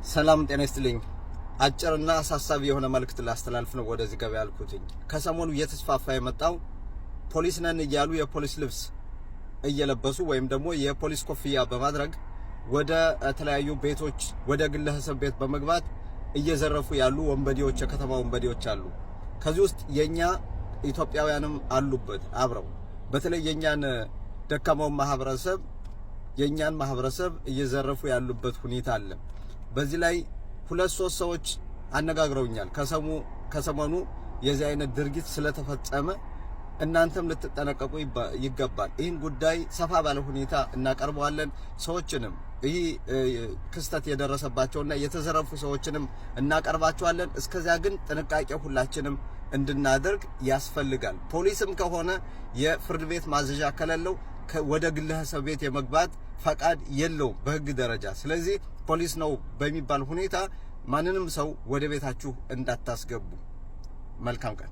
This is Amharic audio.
ሰላም ጤና ይስጥልኝ። አጭርና አሳሳቢ የሆነ መልእክት ላስተላልፍ ነው ወደዚህ ገበያ ያልኩትኝ። ከሰሞኑ እየተስፋፋ የመጣው ፖሊስ ነን እያሉ የፖሊስ ልብስ እየለበሱ ወይም ደግሞ የፖሊስ ኮፍያ በማድረግ ወደ ተለያዩ ቤቶች ወደ ግለሰብ ቤት በመግባት እየዘረፉ ያሉ ወንበዴዎች፣ የከተማ ወንበዴዎች አሉ። ከዚህ ውስጥ የኛ ኢትዮጵያውያንም አሉበት አብረው። በተለይ የኛን ደካማው ማህበረሰብ እየዘረፉ ያሉበት ሁኔታ አለ። በዚህ ላይ 2-3 ሰዎች አነጋግረውኛል። ከሰሞኑ የዚህ አይነት ድርጊት ስለተፈጸመ እናንተም ልትጠነቀቁ ይገባል። ይህን ጉዳይ ሰፋ ባለ ሁኔታ እናቀርበዋለን። ሰዎችንም ይህ ክስተት የደረሰባቸውና የተዘረፉ ሰዎችንም እናቀርባቸዋለን። እስከዚያ ግን ጥንቃቄ ሁላችንም እንድናደርግ ያስፈልጋል። ፖሊስም ከሆነ የፍርድ ቤት ማዘዣ ከሌለው ወደ ግለሰብ ቤት የመግባት ፈቃድ የለውም በህግ ደረጃ። ስለዚህ ፖሊስ ነው በሚባል ሁኔታ ማንንም ሰው ወደ ቤታችሁ እንዳታስገቡ። መልካም ቀን።